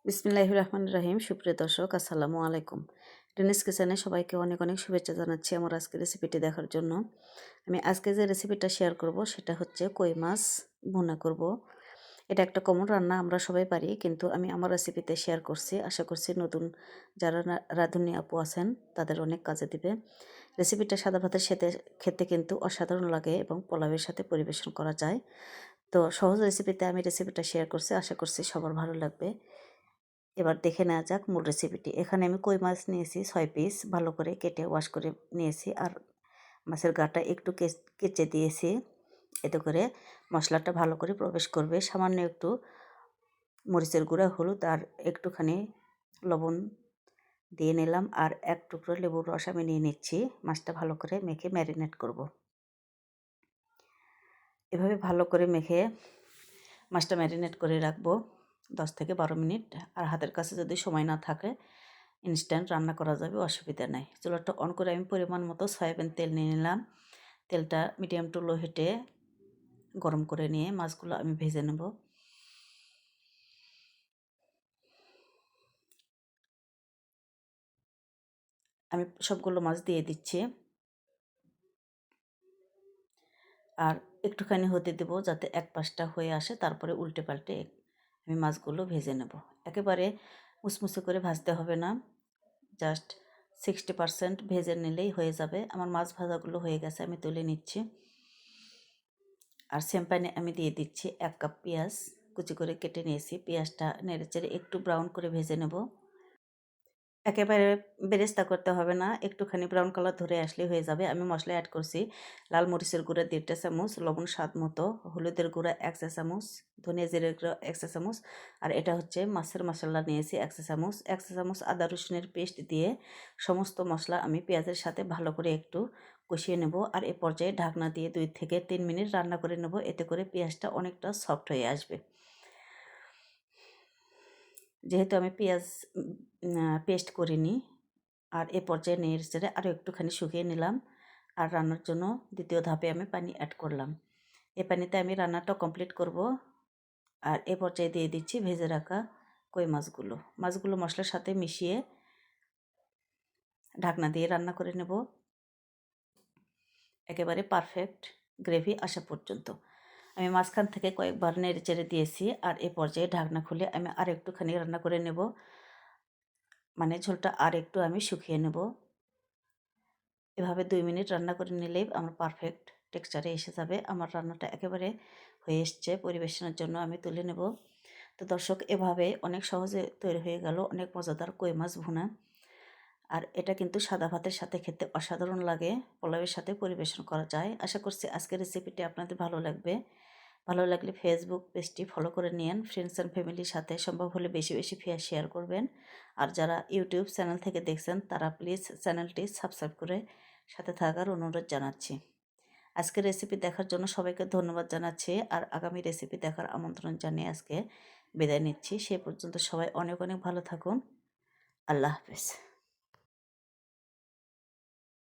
বিসমিল্লাহির রহমানির রহিম। সুপ্রিয় দর্শক, আসসালামু আলাইকুম। টেনিস কিচেনে সবাইকে অনেক অনেক শুভেচ্ছা জানাচ্ছি আমার আজকের রেসিপিটি দেখার জন্য। আমি আজকে যে রেসিপিটা শেয়ার করব সেটা হচ্ছে কই মাছ ভুনা করব। এটা একটা কমন রান্না, আমরা সবাই পারি, কিন্তু আমি আমার রেসিপিতে শেয়ার করছি। আশা করছি নতুন যারা রাঁধুনি আপু আছেন তাদের অনেক কাজে দিবে। রেসিপিটা সাদা ভাতের সাথে খেতে কিন্তু অসাধারণ লাগে এবং পোলাওয়ের সাথে পরিবেশন করা যায়। তো সহজ রেসিপিতে আমি রেসিপিটা শেয়ার করছি, আশা করছি সবার ভালো লাগবে। এবার দেখে নেওয়া যাক মূল রেসিপিটি। এখানে আমি কই মাছ নিয়েছি 6 পিস, ভালো করে কেটে ওয়াশ করে নিয়েছি। আর মাছের গাটা একটু কেচে দিয়েছি, এতে করে মশলাটা ভালো করে প্রবেশ করবে। সামান্য একটু মরিচের গুঁড়া, হলুদ আর একটুখানি লবণ দিয়ে নিলাম। আর এক টুকরো লেবুর রস আমি নিয়ে নিচ্ছি। মাছটা ভালো করে মেখে ম্যারিনেট করব। এভাবে ভালো করে মেখে মাছটা ম্যারিনেট করে রাখবো 10 থেকে 12 মিনিট। আর হাতের কাছে যদি সময় না থাকে ইনস্ট্যান্ট রান্না করা যাবে, অসুবিধা নাই। চুলাটা অন করে আমি পরিমাণ মতো সয়াবিন তেল নিয়ে নিলাম। তেলটা মিডিয়াম টু লো হিটে গরম করে নিয়ে মাছগুলো আমি ভেজে নেব। আমি সবগুলো মাছ দিয়ে দিচ্ছি আর একটুখানি হতে দেব যাতে এক পাশটা হয়ে আসে, তারপরে উল্টে পাল্টে আমি মাছগুলো ভেজে নেব। একেবারে মুসমুসে করে ভাজতে হবে না, জাস্ট 60% ভেজে নিলেই হয়ে যাবে। আমার মাছ ভাজাগুলো হয়ে গেছে, আমি তুলে নিচ্ছি। আর সেম প্যানে আমি দিয়ে দিচ্ছি 1 কাপ পেঁয়াজ কুচি করে কেটে নিয়েছি। পেঁয়াজটা নেড়েচেড়ে একটু ব্রাউন করে ভেজে নেব। একেবারে বেরেস্তা করতে হবে না, একটুখানি ব্রাউন কালার ধরে আসলেই হয়ে যাবে। আমি মশলা অ্যাড করছি লাল মরিচের গুঁড়া 1.5 চা চামচ, লবণ স্বাদ মতো, হলুদের গুঁড়া 1 চা চামচ, ধনিয়া জিরের গুঁড়া 1 চা চামচ। আর এটা হচ্ছে মাছের মশলা নিয়েছি 1 চা চামচ। 1 চা চামচ আদা রসুনের পেস্ট দিয়ে সমস্ত মশলা আমি পেঁয়াজের সাথে ভালো করে একটু কষিয়ে নেব। আর এ পর্যায়ে ঢাকনা দিয়ে 2 থেকে 3 মিনিট রান্না করে নেব, এতে করে পেঁয়াজটা অনেকটা সফট হয়ে আসবে। যেহেতু আমি পেঁয়াজ পেস্ট করিনি, আর এ পর্যায়ে নেড়েচেড়ে আরও একটুখানি শুকিয়ে নিলাম। আর রান্নার জন্য দ্বিতীয় ধাপে আমি পানি অ্যাড করলাম। এই পানিতে আমি রান্নাটা কমপ্লিট করব। আর এ পর্যায়ে দিয়ে দিচ্ছি ভেজে রাখা কই মাছগুলো। মাছগুলো মশলার সাথে মিশিয়ে ঢাকনা দিয়ে রান্না করে নেব একেবারে পারফেক্ট গ্রেভি আসা পর্যন্ত। আমি মাঝখান থেকে কয়েকবার নেড়েচেড়ে দিয়েছি। আর এ পর্যায়ে ঢাকনা খুলে আমি আর একটুখানি রান্না করে নেব, মানে ঝোলটা আর একটু আমি শুকিয়ে নেব। এভাবে 2 মিনিট রান্না করে নিলেই আমার পারফেক্ট টেক্সচারে এসে যাবে। আমার রান্নাটা একেবারে হয়ে এসছে, পরিবেশনের জন্য আমি তুলে নেব। তো দর্শক, এভাবে অনেক সহজে তৈরি হয়ে গেল অনেক মজাদার কই মাছ ভুনা। আর এটা কিন্তু সাদা ভাতের সাথে খেতে অসাধারণ লাগে, পোলাওয়ের সাথে পরিবেশন করা যায়। আশা করছি আজকের রেসিপিটি আপনাদের ভালো লাগবে। ভালো লাগলে ফেসবুক পেজটি ফলো করে নিন, ফ্রেন্ডস অ্যান্ড ফ্যামিলির সাথে সম্ভব হলে বেশি বেশি শেয়ার করবেন। আর যারা ইউটিউব চ্যানেল থেকে দেখছেন তারা প্লিজ চ্যানেলটি সাবস্ক্রাইব করে সাথে থাকার অনুরোধ জানাচ্ছি। আজকের রেসিপি দেখার জন্য সবাইকে ধন্যবাদ জানাচ্ছি। আর আগামী রেসিপি দেখার আমন্ত্রণ জানিয়ে আজকে বিদায় নিচ্ছি। সে পর্যন্ত সবাই অনেক অনেক ভালো থাকুন। আল্লাহ হাফেজ।